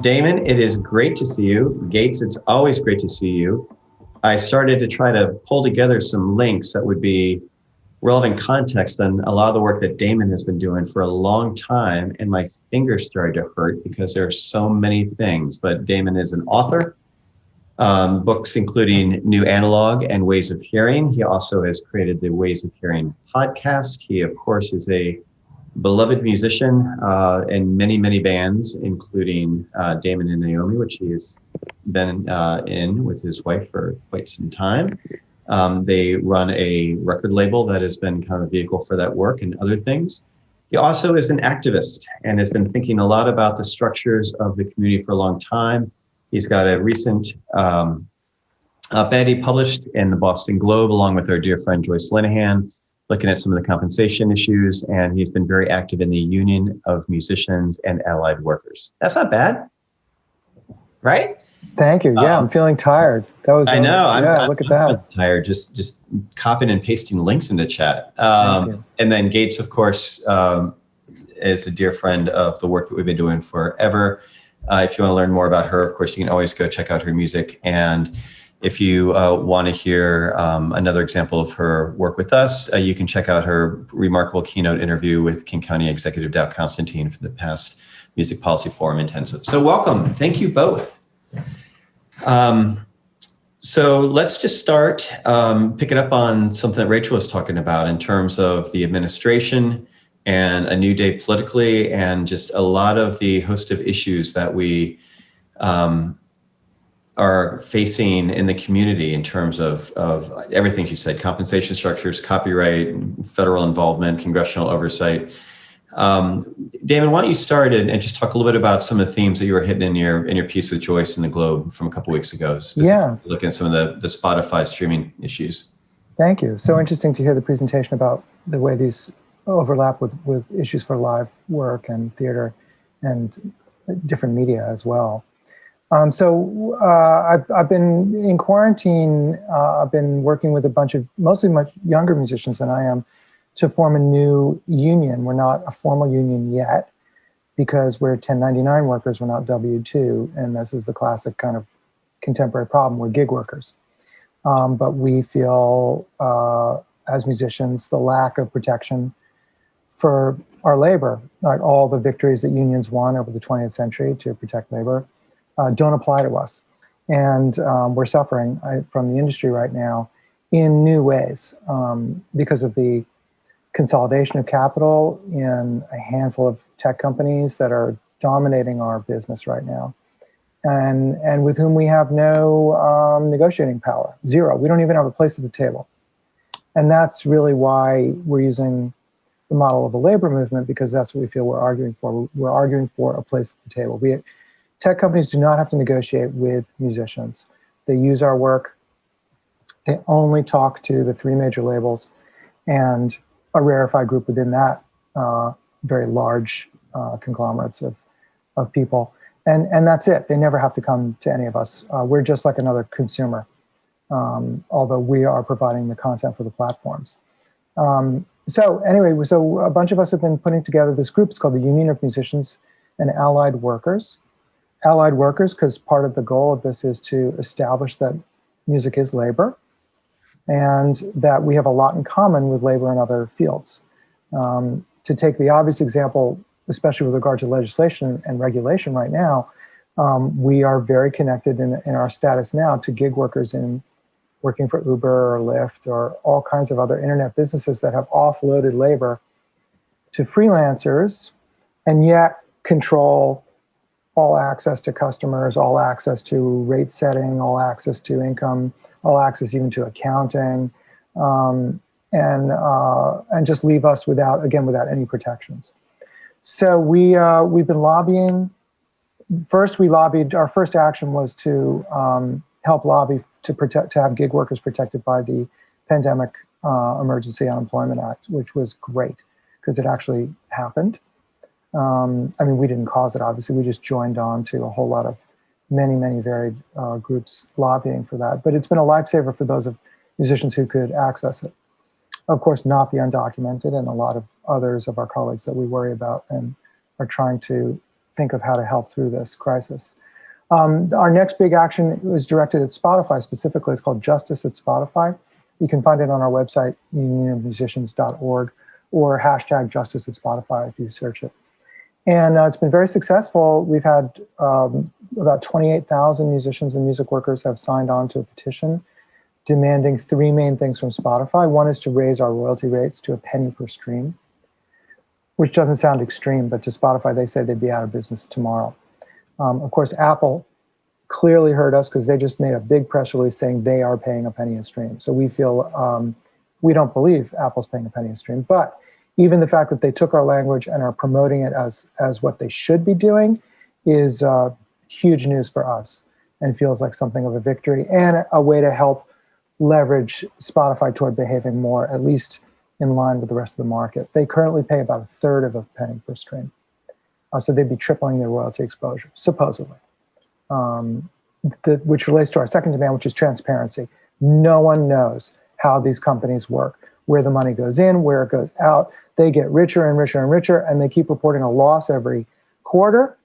Damon, it is great to see you. Gates, it's always great to see you. I started to try to pull together some links that would be relevant context on a lot of the work that Damon has been doing for a long time, and my fingers started to hurt because there are so many things. But Damon is an author, books including New Analog and Ways of Hearing. He also has created the Ways of Hearing podcast. He, of course, is a beloved musician in many, many bands, including Damon and Naomi, which he has been in with his wife for quite some time. They run a record label that has been kind of a vehicle for that work and other things. He also is an activist and has been thinking a lot about the structures of the community for a long time. He's got a recent op-ed he published in the Boston Globe, along with our dear friend Joyce Linehan, looking at some of the compensation issues, and he's been very active in the Union of Musicians and Allied Workers. That's not bad, right? Thank you. Yeah, I'm feeling tired. That was. I know. Look at that. I'm tired. Just copying and pasting links into chat. And then Gates, of course, is a dear friend of the work that we've been doing forever. If you want to learn more about her, of course, you can always go check out her music. And if you want to hear another example of her work with us, you can check out her remarkable keynote interview with King County Executive Dow Constantine for the past Music Policy Forum Intensive. So welcome. Thank you both. So let's just start picking up on something that Rachel was talking about in terms of the administration and a new day politically, and just a lot of the host of issues that we are facing in the community in terms of everything she said: compensation structures, copyright, federal involvement, congressional oversight. Damon, why don't you start and just talk a little bit about some of the themes that you were hitting in your piece with Joyce in the Globe from a couple of weeks ago, looking at some of the Spotify streaming issues. Thank you. So interesting to hear the presentation about the way these overlap with issues for live work and theater and different media as well. I've been in quarantine. I've been working with a bunch of mostly much younger musicians than I am to form a new union. We're not a formal union yet because we're 1099 workers. We're not W-2, and this is the classic kind of contemporary problem. We're gig workers, but we feel as musicians the lack of protection for our labor, like all the victories that unions won over the 20th century to protect labor, don't apply to us. And we're suffering from the industry right now in new ways because of the consolidation of capital in a handful of tech companies that are dominating our business right now, and with whom we have no negotiating power, zero. We don't even have a place at the table. And that's really why we're using the model of a labor movement, because that's what we feel we're arguing for. We're arguing for a place at the table. Tech companies do not have to negotiate with musicians. They use our work. They only talk to the three major labels and a rarefied group within that very large conglomerates of people. And that's it. They never have to come to any of us. We're just like another consumer, although we are providing the content for the platforms. So a bunch of us have been putting together this group. It's called the Union of Musicians and Allied Workers. Allied workers, because part of the goal of this is to establish that music is labor and that we have a lot in common with labor in other fields. To take the obvious example, especially with regard to legislation and regulation right now, we are very connected in our status now to gig workers in working for Uber or Lyft or all kinds of other internet businesses that have offloaded labor to freelancers and yet control all access to customers, all access to rate setting, all access to income, all access even to accounting, and just leave us without any protections. So we've been lobbying. First, we lobbied. Our first action was to help lobby to have gig workers protected by the Pandemic Emergency Unemployment Act, which was great because it actually happened. We didn't cause it, obviously. We just joined on to a whole lot of many varied groups lobbying for that. But it's been a lifesaver for those of musicians who could access it. Of course, not the undocumented and a lot of others of our colleagues that we worry about and are trying to think of how to help through this crisis. Our next big action was directed at Spotify specifically. It's called Justice at Spotify. You can find it on our website, unionofmusicians.org, or hashtag Justice at Spotify if you search it. And it's been very successful. We've had about 28,000 musicians and music workers have signed on to a petition demanding three main things from Spotify. One is to raise our royalty rates to $0.01 per stream, which doesn't sound extreme, but to Spotify, they say they'd be out of business tomorrow. Of course, Apple clearly heard us because they just made a big press release saying they are paying $0.01 a stream. So we feel, we don't believe Apple's paying $0.01 a stream, but even the fact that they took our language and are promoting it as what they should be doing is huge news for us and feels like something of a victory and a way to help leverage Spotify toward behaving more, at least in line with the rest of the market. They currently pay about a third of $0.01 per stream. So they'd be tripling their royalty exposure, supposedly, which relates to our second demand, which is transparency. No one knows how these companies work, where the money goes in, where it goes out. They get richer and richer and richer, and they keep reporting a loss every quarter.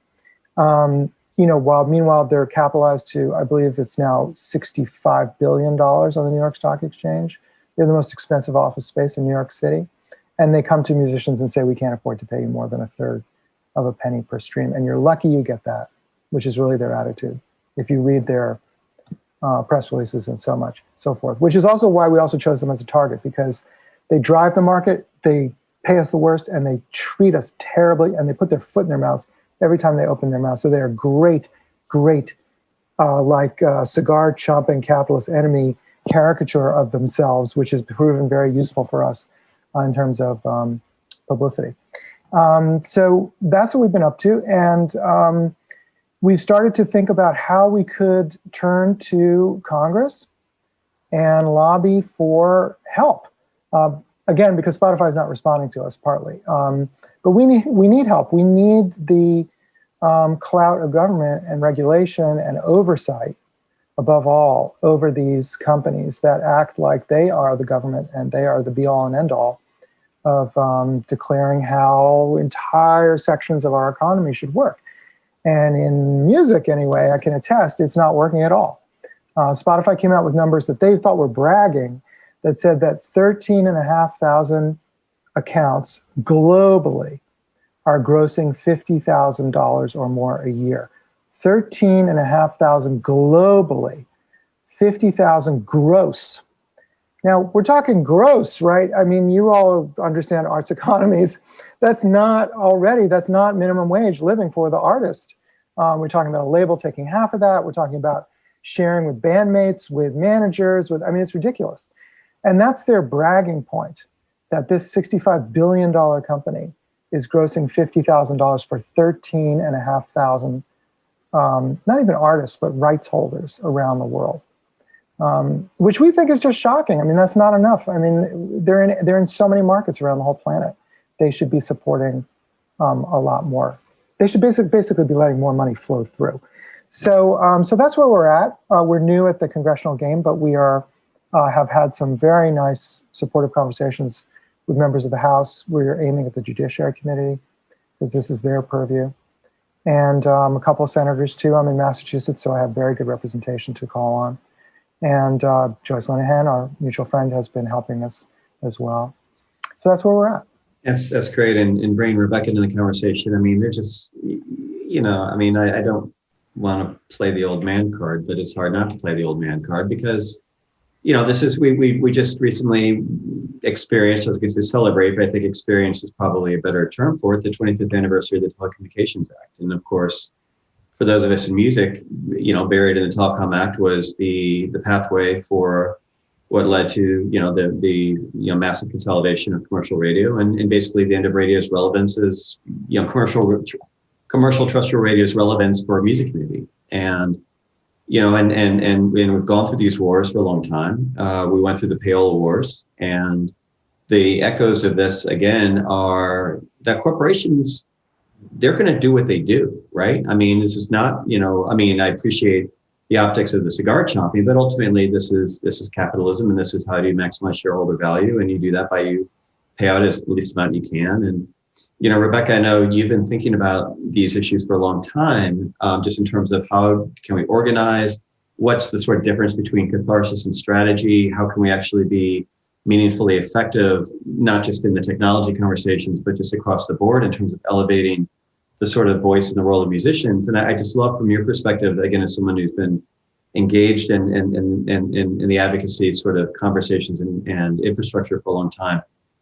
While meanwhile they're capitalized to, I believe it's now $65 billion on the New York Stock Exchange. They're the most expensive office space in New York City. And they come to musicians and say, we can't afford to pay you more than a third of $0.01 per stream. And you're lucky you get that, which is really their attitude. If you read their press releases and so forth, which is also why we also chose them as a target, because they drive the market, they pay us the worst, and they treat us terribly, and they put their foot in their mouths every time they open their mouth. So they are great, cigar chomping capitalist enemy caricature of themselves, which has proven very useful for us in terms of publicity. So that's what we've been up to. And we've started to think about how we could turn to Congress and lobby for help. Again, because Spotify is not responding to us partly. But we need help. We need the clout of government and regulation and oversight, above all, over these companies that act like they are the government and they are the be-all and end-all of declaring how entire sections of our economy should work. And in music, anyway, I can attest it's not working at all. Spotify came out with numbers that they thought were bragging that said that 13,500 accounts globally are grossing $50,000 or more a year. 13,500 globally, 50,000 gross. Now, we're talking gross, right? I mean, you all understand arts economies. That's not minimum wage living for the artist. We're talking about a label taking half of that. We're talking about sharing with bandmates, with managers, it's ridiculous. And that's their bragging point, that this $65 billion company is grossing $50,000 for 13,500, not even artists, but rights holders around the world, which we think is just shocking. I mean, that's not enough. I mean, they're in so many markets around the whole planet. They should be supporting a lot more. They should basically be letting more money flow through. So that's where we're at. We're new at the congressional game, but we have had some very nice supportive conversations with members of the House. We're aiming at the Judiciary Committee because this is their purview. And a couple of senators too. I'm in Massachusetts, so I have very good representation to call on. And Joyce Linehan, our mutual friend, has been helping us as well. So that's where we're at. That's great. And bringing Rebecca into the conversation. I mean, they're just, I don't want to play the old man card, but it's hard not to play the old man card because, this is, we just recently experienced, I was going to say celebrate, but I think experience is probably a better term for it, the 25th anniversary of the Telecommunications Act. And of course, for those of us in music, buried in the Telecom Act was the pathway for what led to, the massive consolidation of commercial radio and basically the end of radio's relevance as, commercial terrestrial radio's relevance for our music community. And and we've gone through these wars for a long time. We went through the payola wars, and the echoes of this again are that corporations, they're going to do what they do, right? I mean, this is not, I appreciate the optics of the cigar chomping, but ultimately this is capitalism, and this is how you maximize shareholder value, and you do that by you pay out as the least amount you can. And Rebecca, I know you've been thinking about these issues for a long time, just in terms of how can we organize, what's the sort of difference between catharsis and strategy, how can we actually be meaningfully effective, not just in the technology conversations, but just across the board in terms of elevating the sort of voice and the role of musicians. And I just love from your perspective, again, as someone who's been engaged in the advocacy sort of conversations and infrastructure for a long time.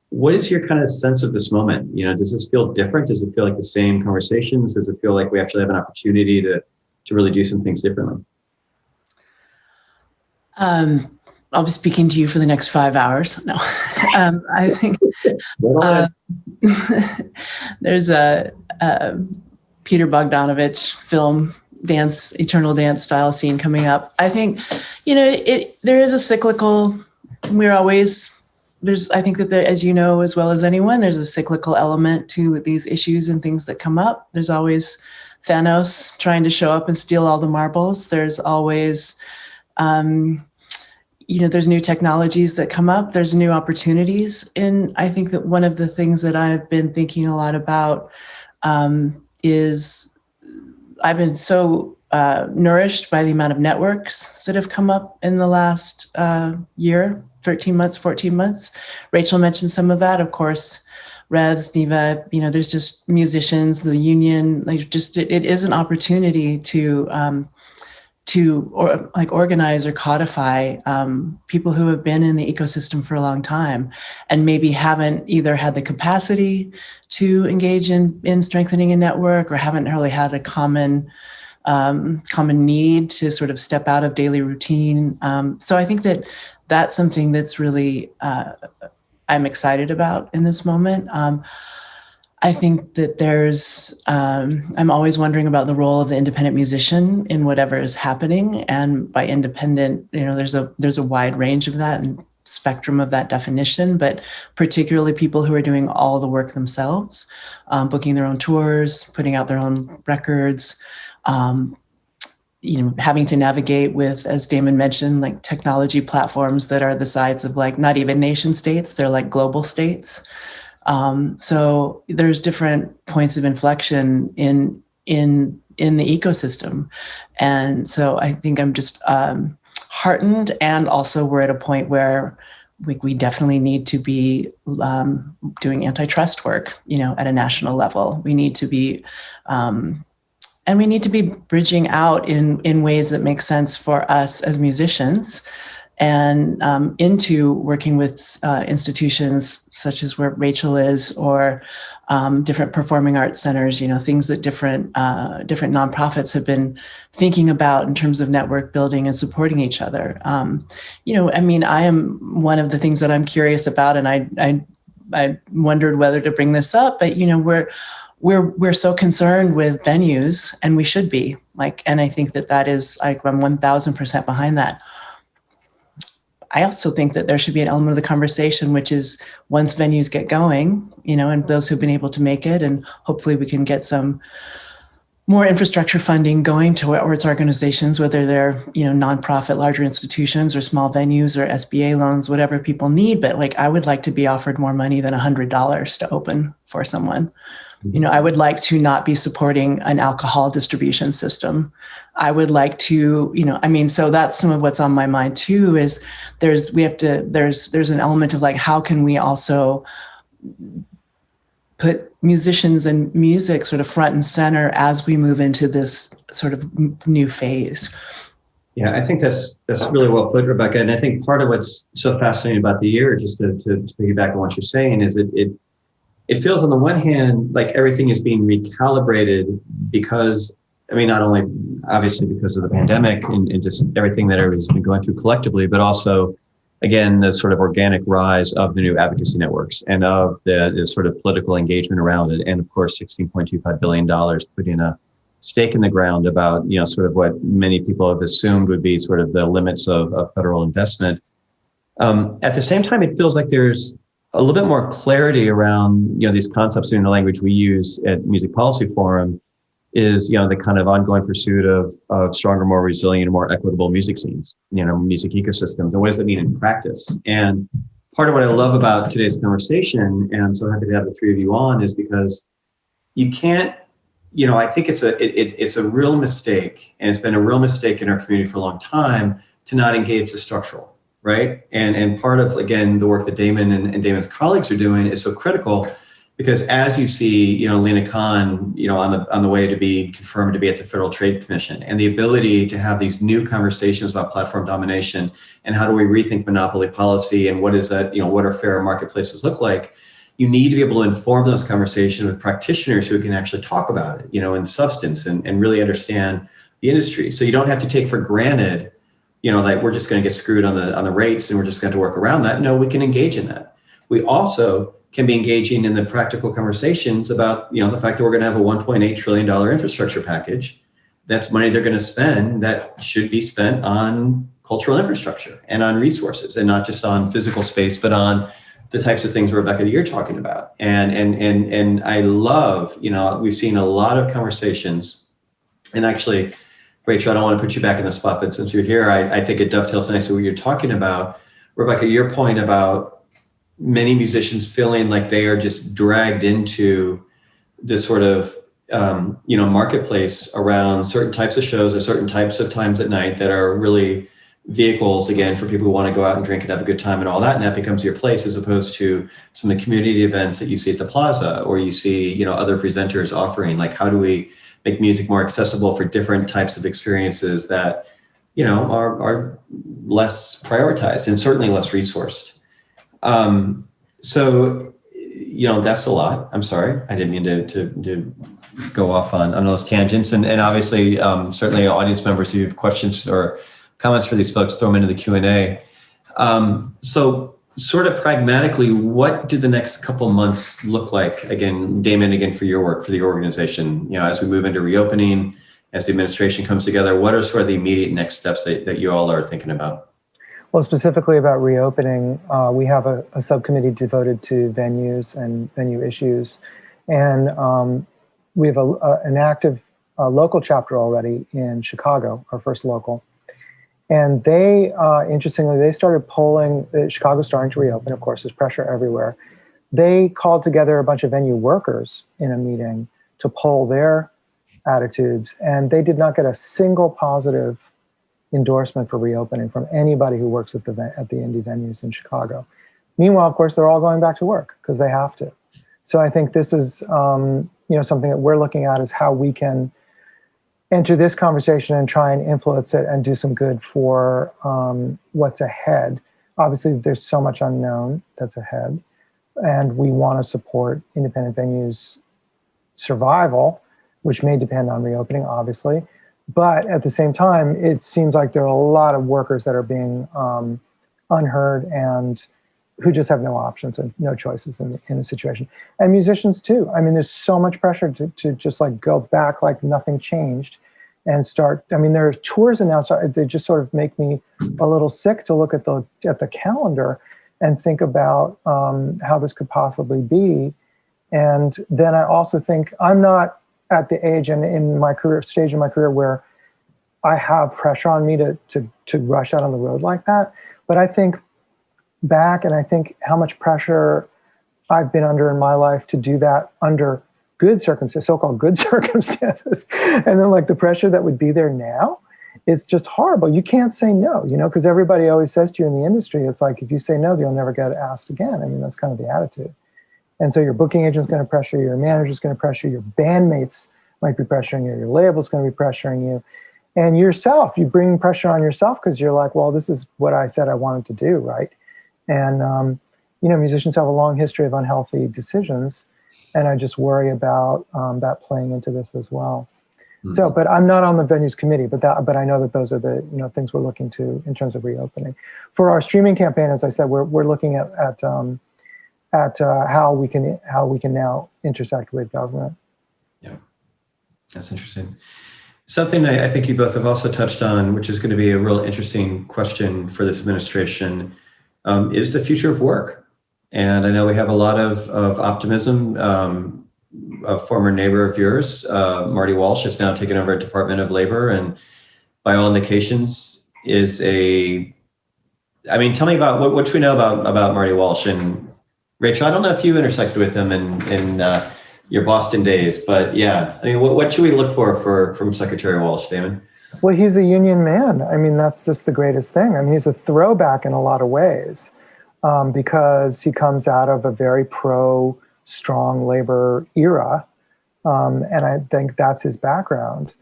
What is your kind of sense of this moment? Does this feel different? Does it feel like the same conversations? Does it feel like we actually have an opportunity to really do some things differently? I'll be speaking to you for the next 5 hours. No, I think there's a Peter Bogdanovich film, dance, eternal dance style scene coming up. I think, there is a cyclical, I think that there, as you know, as well as anyone, there's a cyclical element to these issues and things that come up. There's always Thanos trying to show up and steal all the marbles. There's always, there's new technologies that come up. There's new opportunities. And I think that one of the things that I've been thinking a lot about is I've been so nourished by the amount of networks that have come up in the last year, 13 months, 14 months. Rachel mentioned some of that, of course. Revs, Neva, there's just musicians, the union, it is an opportunity to organize or codify people who have been in the ecosystem for a long time and maybe haven't either had the capacity to engage in strengthening a network or haven't really had a common need to sort of step out of daily routine. So I think that that's something that's really I'm excited about in this moment. I think that I'm always wondering about the role of the independent musician in whatever is happening. And by independent, there's a wide range of that and spectrum of that definition, but particularly people who are doing all the work themselves, booking their own tours, putting out their own records, having to navigate with, as Damon mentioned, like technology platforms that are the size of like not even nation states, they're like global states. So there's different points of inflection in the ecosystem. And so I think I'm just heartened, and also we're at a point where we definitely need to be doing antitrust work, at a national level. We need to be, and we need to be bridging out in ways that make sense for us as musicians, and into working with institutions such as where Rachel is, or different performing arts centers, things that different nonprofits have been thinking about in terms of network building and supporting each other. I am one of the things that I'm curious about, and I wondered whether to bring this up, but we're so concerned with venues, and we should be and I think that is I'm 1000% behind that. I also think that there should be an element of the conversation, which is once venues get going, and those who've been able to make it, and hopefully we can get some more infrastructure funding going towards organizations, whether they're, nonprofit, larger institutions, or small venues, or SBA loans, whatever people need. But I would like to be offered more money than $100 to open for someone. I would like to not be supporting an alcohol distribution system. I would like to, so that's some of what's on my mind too, is there's an element of how can we also put musicians and music sort of front and center as we move into this sort of new phase. Yeah, I think that's really well put, Rebecca. And I think part of what's so fascinating about the year, just to piggyback on what you're saying, is it feels on the one hand like everything is being recalibrated because, not only obviously because of the pandemic and just everything that everybody's been going through collectively, but also, again, the sort of organic rise of the new advocacy networks and of the sort of political engagement around it. And of course, $16.25 billion putting a stake in the ground about, sort of what many people have assumed would be sort of the limits of federal investment. At the same time, it feels like there's a little bit more clarity around, these concepts in the language we use at Music Policy Forum is, the kind of ongoing pursuit of stronger, more resilient, and more equitable music scenes, music ecosystems. And what does that mean in practice? And part of what I love about today's conversation, and I'm so happy to have the three of you on, is because you can't, I think it's a real mistake, and it's been a real mistake in our community for a long time to not engage the structural, right? And part of, again, the work that Damon and Damon's colleagues are doing is so critical, because as you see, Lena Khan, on the way to be confirmed to be at the Federal Trade Commission, and the ability to have these new conversations about platform domination and how do we rethink monopoly policy and what is that, what are fair marketplaces look like, you need to be able to inform those conversations with practitioners who can actually talk about it, in substance and really understand the industry. So you don't have to take for granted, like we're just going to get screwed on the rates and we're just going to work around that. No, we can engage in that. We also can be engaging in the practical conversations about, the fact that we're going to have a $1.8 trillion infrastructure package. That's money they're going to spend that should be spent on cultural infrastructure and on resources, and not just on physical space, but on the types of things, Rebecca, that you're talking about. And I love, we've seen a lot of conversations, and actually, Rachel, I don't want to put you back in the spot, but since you're here, I think it dovetails nicely what you're talking about. Rebecca, your point about many musicians feeling like they are just dragged into this sort of, marketplace around certain types of shows at certain types of times at night that are really vehicles, again, for people who want to go out and drink and have a good time and all that, and that becomes your place, as opposed to some of the community events that you see at the plaza, or you see, other presenters offering, like, how do we make music more accessible for different types of experiences that, are less prioritized and certainly less resourced. So, that's a lot. I'm sorry. I didn't mean to go off on those tangents. And obviously, certainly audience members who have questions or comments for these folks, throw them into the Q&A. So sort of pragmatically, what do the next couple months look like? Again, Damon, for your work, for the organization, as we move into reopening, as the administration comes together, what are sort of the immediate next steps that you all are thinking about? Well, specifically about reopening, we have a subcommittee devoted to venues and venue issues. And we have an active local chapter already in Chicago, our first local. And they, interestingly, they started polling. Chicago's starting to reopen. Of course, there's pressure everywhere. They called together a bunch of venue workers in a meeting to poll their attitudes. And they did not get a single positive endorsement for reopening from anybody who works at the indie venues in Chicago. Meanwhile, of course, they're all going back to work because they have to. So I think this is something that we're looking at, is how we can enter this conversation and try and influence it and do some good for what's ahead. Obviously, there's so much unknown that's ahead, and we want to support independent venues' survival, which may depend on reopening, obviously. But at the same time, it seems like there are a lot of workers that are being unheard and who just have no options and no choices in the situation. And musicians too. I mean, there's so much pressure to just like go back like nothing changed and start. I mean, there are tours announced. They just sort of make me a little sick to look at the calendar and think about how this could possibly be. And then I also think I'm not at the age and in my stage in my career where I have pressure on me to rush out on the road like that. But I think back and I think how much pressure I've been under in my life to do that under good circumstances, so-called good circumstances. And then like the pressure that would be there now, it's just horrible. You can't say no, because everybody always says to you in the industry, it's like, if you say no, you'll never get asked again. I mean, that's kind of the attitude. And so your booking agent's going to pressure you, your manager's going to pressure you, your bandmates might be pressuring you, your label's going to be pressuring you. And yourself, you bring pressure on yourself because you're like, well, this is what I said I wanted to do, right? And, musicians have a long history of unhealthy decisions. And I just worry about that playing into this as well. Mm-hmm. So, but I'm not on the venues committee, but I know that those are the things we're looking to in terms of reopening. For our streaming campaign, as I said, we're looking at how we can now intersect with government. Yeah, that's interesting. Something I think you both have also touched on, which is going to be a real interesting question for this administration, is the future of work. And I know we have a lot of optimism. A former neighbor of yours, Marty Walsh, has now taken over at Department of Labor, and by all indications is a I mean, tell me about what should we know about Marty Walsh? And Rachel, I don't know if you intersected with him in your Boston days, but yeah, I mean, what should we look for from Secretary Walsh, Damon? Well, he's a union man. I mean, that's just the greatest thing. I mean, he's a throwback in a lot of ways because he comes out of a very strong labor era. And I think that's his background.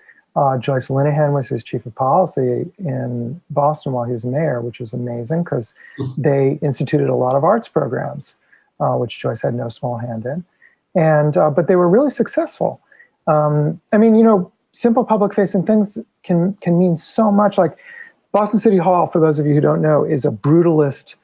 Joyce Linehan was his chief of policy in Boston while he was mayor, which was amazing because they instituted a lot of arts programs, which Joyce had no small hand in. And but they were really successful. I mean, you know, simple public-facing things can mean so much. Like Boston City Hall, for those of you who don't know, is a brutalist,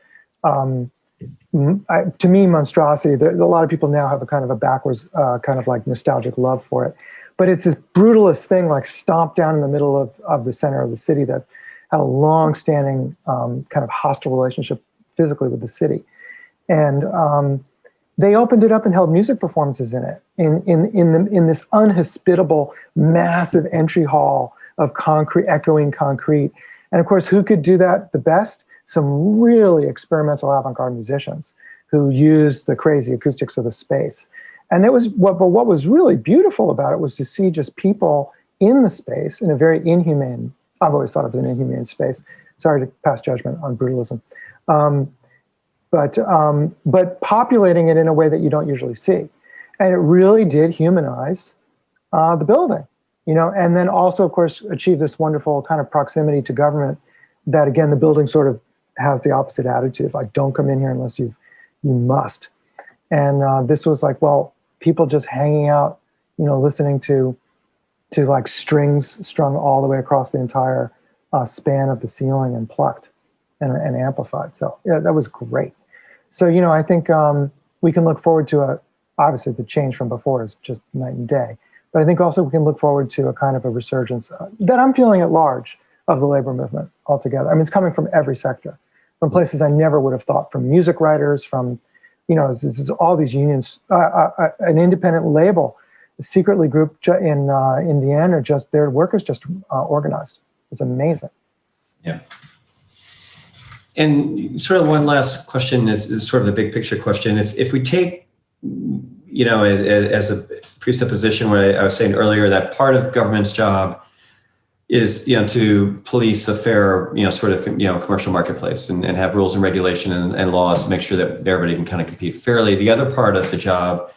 to me, monstrosity. A lot of people now have a kind of a backwards, kind of like nostalgic love for it. But it's this brutalist thing, like stomped down in the middle of the center of the city that had a long-standing kind of hostile relationship physically with the city. And they opened it up and held music performances in it, in this unhospitable, massive entry hall of concrete, echoing concrete. And of course, who could do that the best? Some really experimental avant-garde musicians who used the crazy acoustics of the space. And it was what was really beautiful about it was to see just people in the space in a very inhumane, I've always thought of it as an inhumane space. Sorry to pass judgment on brutalism. But populating it in a way that you don't usually see. And it really did humanize the building, you know, and then also, of course, achieve this wonderful kind of proximity to government that, again, the building sort of has the opposite attitude, like, don't come in here unless you must. And this was like, well, people just hanging out, you know, listening to like strings strung all the way across the entire span of the ceiling and plucked and amplified. So yeah, that was great. So, you know, I think we can look forward to obviously the change from before is just night and day, but I think also we can look forward to a kind of a resurgence that I'm feeling at large of the labor movement altogether. I mean, it's coming from every sector, from places I never would have thought, from music writers, from, you know, this is all these unions, an independent label, secretly grouped in Indiana, just their workers just organized. It's amazing. Yeah. And sort of one last question is sort of a big picture question. If we take, you know, as a presupposition, what I was saying earlier, that part of government's job is, you know, to police a fair, you know, sort of, you know, commercial marketplace and have rules and regulation and laws to make sure that everybody can kind of compete fairly. The other part of the job,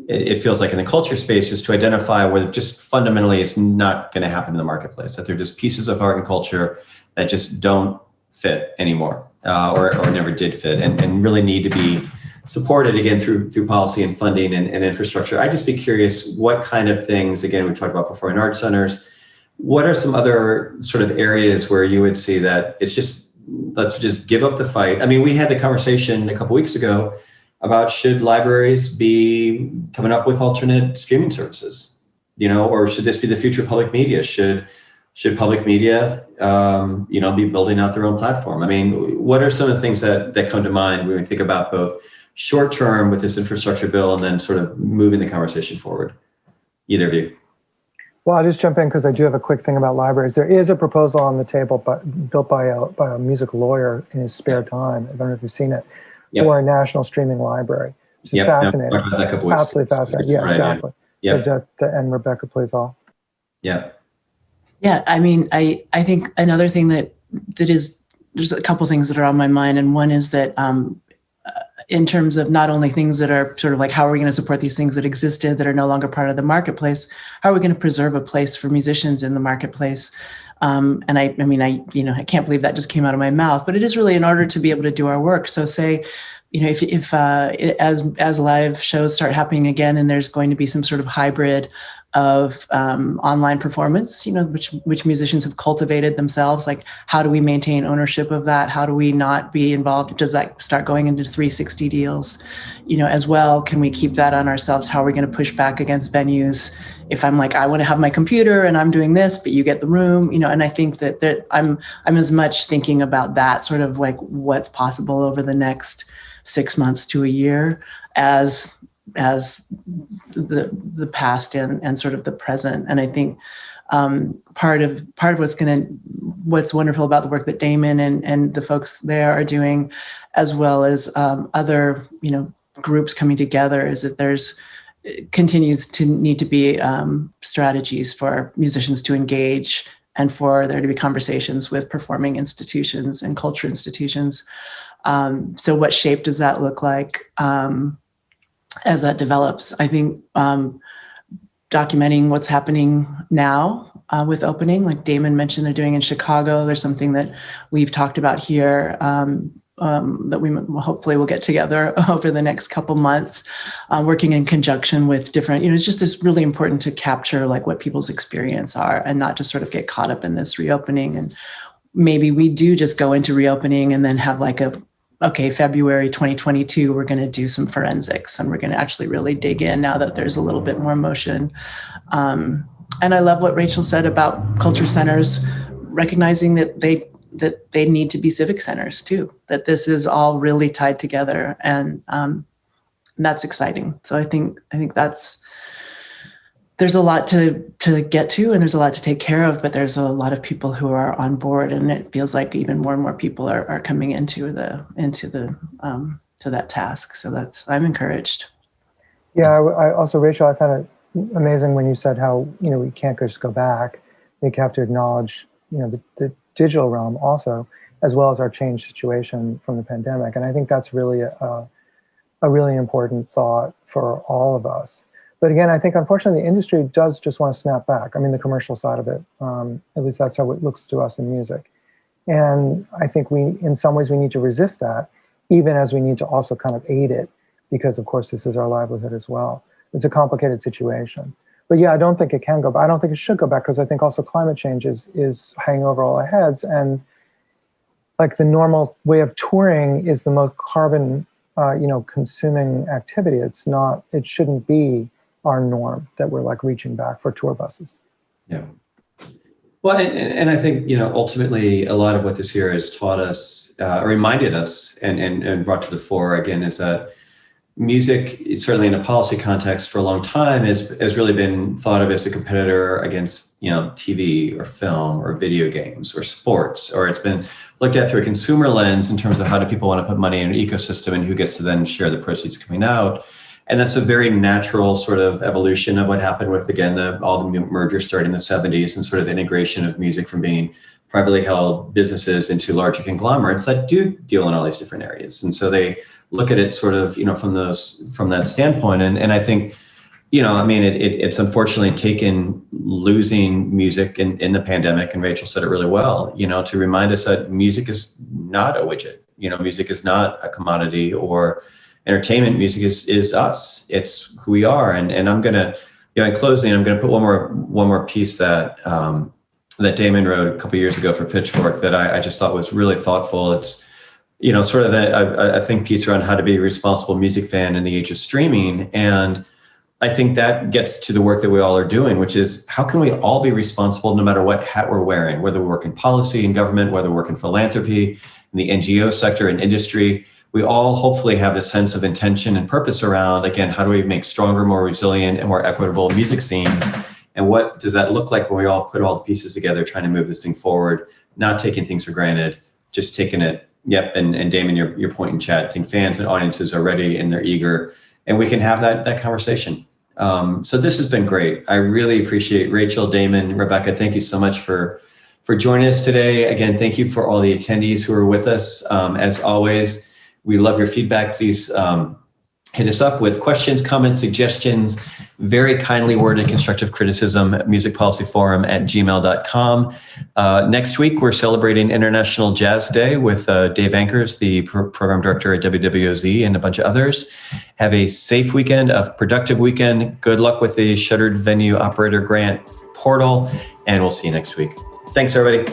it feels like in the culture space, is to identify where just fundamentally it's not going to happen in the marketplace, that they're just pieces of art and culture that just don't fit anymore or never did fit and really need to be supported again through policy and funding and infrastructure. I'd just be curious what kind of things, again, we talked about before in art centers, what are some other sort of areas where you would see that it's just, let's just give up the fight? I mean, we had the conversation a couple weeks ago about should libraries be coming up with alternate streaming services, you know, or should this be the future of public media? Should public media, you know, be building out their own platform? I mean, what are some of the things that come to mind when we think about both short term with this infrastructure bill and then sort of moving the conversation forward? Either of you. Well, I'll just jump in because I do have a quick thing about libraries. There is a proposal on the table, but built by a music lawyer in his spare time. I don't know if you've seen it, for a national streaming library, which is fascinating. Absolutely fascinating. Yeah, right, exactly. Yeah. So and Rebecca plays all. Yeah. Yeah, I mean, I think another thing that is, there's a couple things that are on my mind, and one is that in terms of not only things that are sort of like, how are we going to support these things that existed that are no longer part of the marketplace? How are we going to preserve a place for musicians in the marketplace? And I mean, I can't believe that just came out of my mouth, but it is really in order to be able to do our work. So say, you know, if as live shows start happening again, and there's going to be some sort of hybrid of online performance, you know, which musicians have cultivated themselves, like how do we maintain ownership of that? How do we not be involved? Does that start going into 360 deals, you know, as well? Can we keep that on ourselves? How are we going to push back against venues? If I'm like, I want to have my computer and I'm doing this, but you get the room, you know, and I think that I'm as much thinking about that sort of like what's possible over the next 6 months to a year as the past and sort of the present. And I think part of what's going to what's wonderful about the work that Damon and the folks there are doing, as well as other, groups coming together, is that continues to need to be strategies for musicians to engage and for there to be conversations with performing institutions and culture institutions. So what shape does that look like as that develops? I think documenting what's happening now with opening, like Damon mentioned, they're doing in Chicago. There's something that we've talked about here that we hopefully will get together over the next couple months, working in conjunction with different, it's just this really important to capture like what people's experience are and not just sort of get caught up in this reopening. And maybe we do just go into reopening and then have like February 2022, we're going to do some forensics and we're going to actually really dig in now that there's a little bit more motion. And I love what Rachel said about culture centers, recognizing that they need to be civic centers too, that this is all really tied together, and that's exciting. So I think there's a lot to get to, and there's a lot to take care of, but there's a lot of people who are on board, and it feels like even more and more people are coming into that task. So I'm encouraged. Yeah, I also, Rachel, I found it amazing when you said how, we can't just go back. We have to acknowledge, the digital realm also, as well as our changed situation from the pandemic. And I think that's really a really important thought for all of us. But again, I think unfortunately the industry does just want to snap back. I mean, the commercial side of it, at least that's how it looks to us in music. And I think in some ways we need to resist that, even as we need to also kind of aid it, because of course this is our livelihood as well. It's a complicated situation. But yeah, I don't think it can go back. I don't think it should go back, because I think also climate change is hanging over all our heads. And like the normal way of touring is the most carbon, consuming activity. It shouldn't be our norm that we're like reaching back for tour buses. Yeah. Well, and I think, ultimately a lot of what this year has taught us, or reminded us and brought to the fore again, is that music, certainly in a policy context for a long time, has really been thought of as a competitor against, TV or film or video games or sports, or it's been looked at through a consumer lens in terms of how do people want to put money in an ecosystem and who gets to then share the proceeds coming out. And that's a very natural sort of evolution of what happened with, again, all the mergers starting in the 70s and sort of integration of music from being privately held businesses into larger conglomerates that do deal in all these different areas. And so they look at it sort of, from that standpoint. And I think, it's unfortunately taken losing music in the pandemic, and Rachel said it really well, to remind us that music is not a widget. Music is not a commodity or entertainment. Music is us. It's who we are. And I'm going to, in closing, I'm going to put one more piece that Damon wrote a couple of years ago for Pitchfork that I just thought was really thoughtful. It's, sort of a think piece around how to be a responsible music fan in the age of streaming. And I think that gets to the work that we all are doing, which is how can we all be responsible no matter what hat we're wearing, whether we work in policy and government, whether we work in philanthropy, in the NGO sector and industry. We all hopefully have this sense of intention and purpose around, again, how do we make stronger, more resilient, and more equitable music scenes? And what does that look like when we all put all the pieces together, trying to move this thing forward, not taking things for granted, just taking it. Yep. And Damon, your point in chat, I think fans and audiences are ready and they're eager, and we can have that conversation. So this has been great. I really appreciate Rachel, Damon, Rebecca. Thank you so much for joining us today. Again, thank you for all the attendees who are with us. As always, we love your feedback. Please hit us up with questions, comments, suggestions, very kindly worded constructive criticism at musicpolicyforum@gmail.com. Next week, we're celebrating International Jazz Day with Dave Ankers, the program director at WWOZ, and a bunch of others. Have a safe weekend, a productive weekend. Good luck with the Shuttered Venue Operator Grant portal, and we'll see you next week. Thanks, everybody.